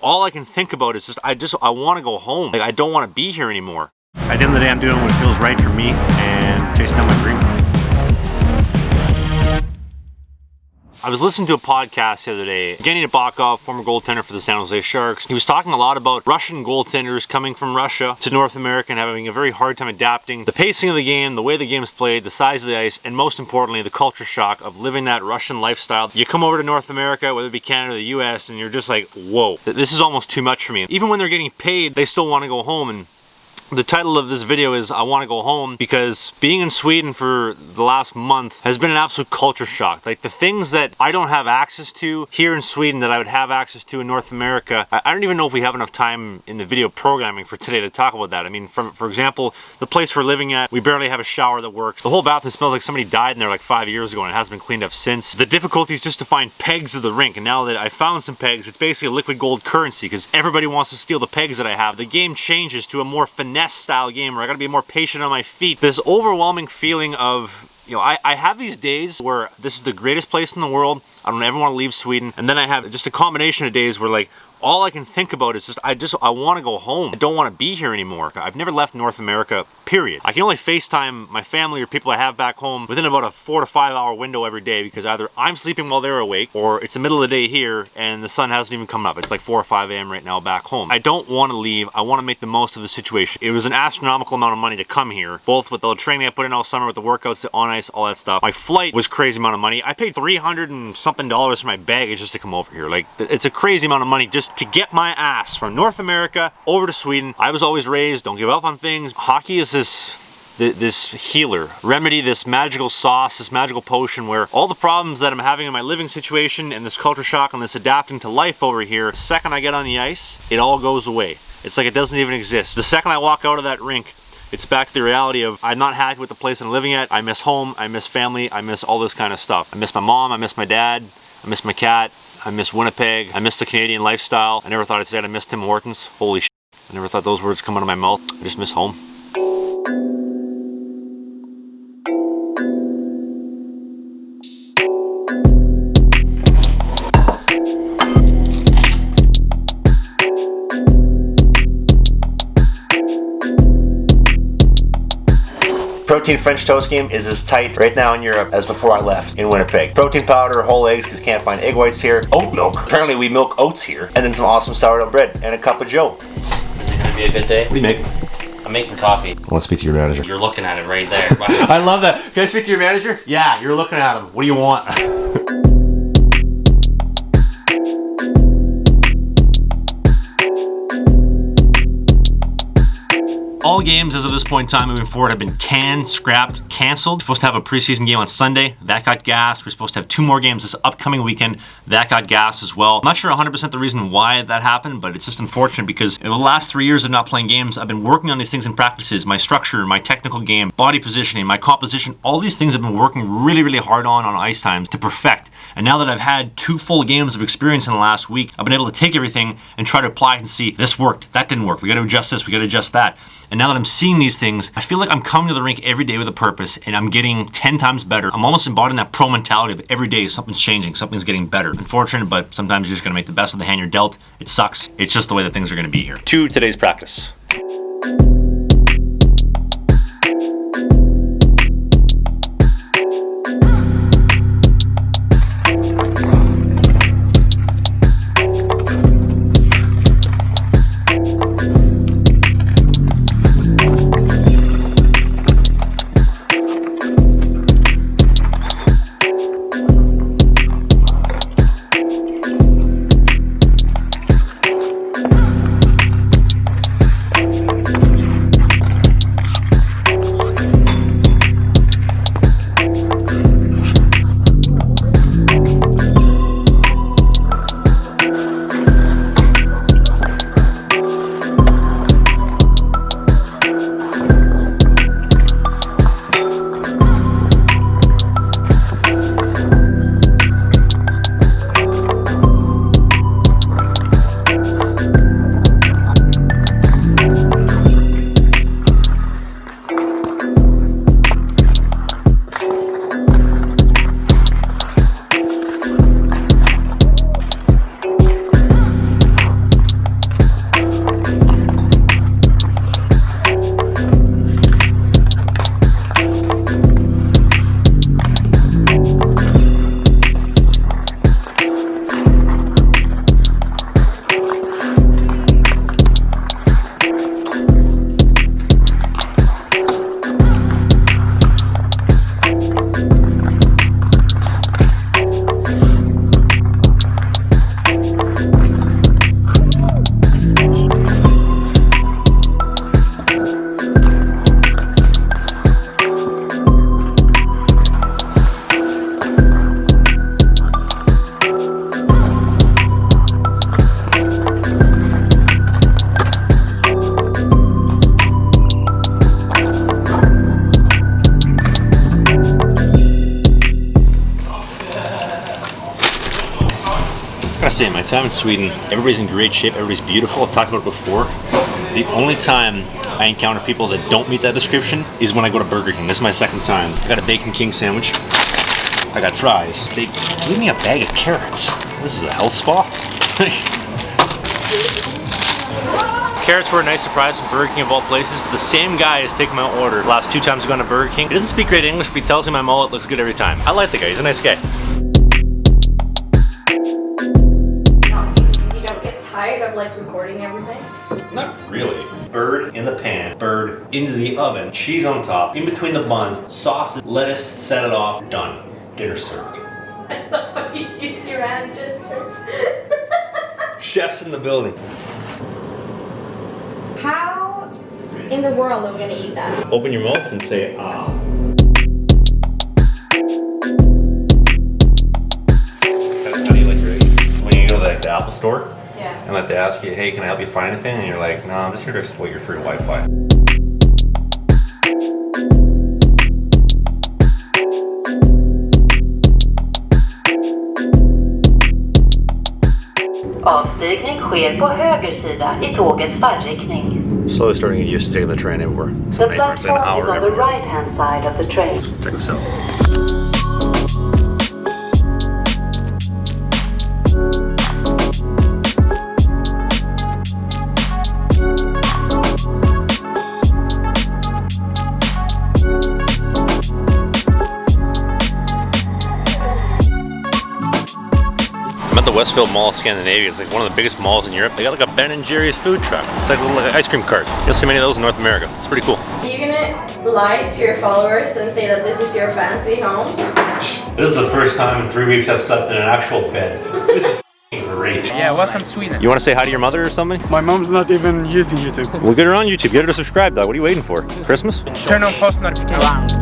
all I can think about is I want to go home. Like, I don't want to be here anymore. At the end of the day, I'm doing what feels right for me and chasing down my dream. I was listening to a podcast the other day. Evgeny Nabokov, former goaltender for the San Jose Sharks, he was talking a lot about Russian goaltenders coming from Russia to North America and having a very hard time adapting the pacing of the game, the way the game's played, the size of the ice, and most importantly, the culture shock of living that Russian lifestyle. You come over to North America, whether it be Canada or the US, and you're just like, whoa, this is almost too much for me. Even when they're getting paid, they still want to go home. And the title of this video is I Want to Go Home, because being in Sweden for the last month has been an absolute culture shock. Like, the things that I don't have access to here in Sweden that I would have access to in North America, I don't even know if we have enough time in the video programming for today to talk about that. I mean, for example, the place we're living at, we barely have a shower that works. The whole bathroom smells like somebody died in there like 5 years ago and it hasn't been cleaned up since. The difficulty is just to find pegs of the rink, and now that I found some pegs, it's basically a liquid gold currency because everybody wants to steal the pegs that I have. The game changes to a more finesse style game where I gotta be more patient on my feet. This overwhelming feeling of, you know, I have these days where this is the greatest place in the world, I don't ever want to leave Sweden, and then I have just a combination of days where, like, all I can think about is I want to go home. I don't want to be here anymore. I've never left North America, period. I can only FaceTime my family or people I have back home within about a 4 to 5 hour window every day, because either I'm sleeping while they're awake or it's the middle of the day here and the sun hasn't even come up. It's like 4 or 5 a.m. right now back home. I don't want to leave. I want to make the most of the situation. It was an astronomical amount of money to come here, both with the training I put in all summer, with the workouts, the on ice, all that stuff. My flight was crazy amount of money. I paid $300 and something for my baggage just to come over here. Like, it's a crazy amount of money just to get my ass from North America over to Sweden. I was always raised, don't give up on things. Hockey is this healer, remedy, this magical sauce, this magical potion where all the problems that I'm having in my living situation and this culture shock and this adapting to life over here, the second I get on the ice, it all goes away. It's like it doesn't even exist. The second I walk out of that rink, it's back to the reality of I'm not happy with the place I'm living at. I miss home, I miss family, I miss all this kind of stuff. I miss my mom, I miss my dad, I miss my cat, I miss Winnipeg, I miss the Canadian lifestyle. I never thought I'd say I miss Tim Hortons. Holy shit. I never thought those words come out of my mouth. I just miss home. Protein French toast game is as tight right now in Europe as before I left in Winnipeg. Protein powder, whole eggs because can't find egg whites here. Oat milk. Apparently we milk oats here. And then some awesome sourdough bread and a cup of joe. Is it going to be a good day? What are you making? I'm making coffee. I want to speak to your manager. You're looking at it right there. I love that. Can I speak to your manager? Yeah, you're looking at him. What do you want? All games as of this point in time moving forward have been canned, scrapped, canceled. We're supposed to have a preseason game on Sunday. That got gassed. We're supposed to have 2 more games this upcoming weekend. That got gassed as well. I'm not sure 100% the reason why that happened, but it's just unfortunate because in the last 3 years of not playing games, I've been working on these things in practices, my structure, my technical game, body positioning, my composition, all these things I've been working really, really hard on ice times to perfect. And now that I've had 2 full games of experience in the last week, I've been able to take everything and try to apply it and see, this worked, that didn't work, we gotta adjust this, we gotta adjust that. And now that I'm seeing these things, I feel like I'm coming to the rink every day with a purpose and I'm getting 10 times better. I'm almost embodying that pro mentality of every day something's changing, something's getting better. Unfortunate, but sometimes you're just gonna make the best of the hand you're dealt. It sucks. It's just the way that things are gonna be here. To today's practice. Time in Sweden, everybody's in great shape, everybody's beautiful. I've talked about it before. The only time I encounter people that don't meet that description is when I go to Burger King. This is my second time. I got a Bacon King sandwich. I got fries. They gave me a bag of carrots. This is a health spa. Carrots were a nice surprise from Burger King of all places, but the same guy is taking my order. The last 2 times I've gone to Burger King. He doesn't speak great English, but he tells me my mullet looks good every time. I like the guy, he's a nice guy. You don't get tired of like recording everything? Not really. Bird in the pan, bird into the oven, cheese on top, in between the buns, sausage, lettuce, set it off, done. Dinner served. I love how you use your hand gestures. Chefs in the building. How in the world are we gonna eat that? Open your mouth and say, ah. How do you like your egg? When you go to like, the Apple store, Yeah. and like they ask you, hey, can I help you find anything? And you're like, no, I'm just here to exploit your free Wi-Fi. Avstigning sker på höger sida I tågets färdriktning. Slowly starting to get used to taking the train everywhere. The Some neighborhoods in an platform is hour on the everywhere. right-hand side of the train. Check this out. I'm at the Westfield Mall of Scandinavia. It's like one of the biggest malls in Europe. They got like a Ben & Jerry's food truck. It's like a little ice cream cart. You'll see many of those in North America. It's pretty cool. Are you gonna lie to your followers and say that this is your fancy home? This is the first time in 3 weeks I've slept in an actual bed. This is great. Yeah, welcome to Sweden. You want to say hi to your mother or something? My mom's not even using YouTube. We'll get her on YouTube. Get her to subscribe, dog. What are you waiting for? Christmas? Turn on post notifications.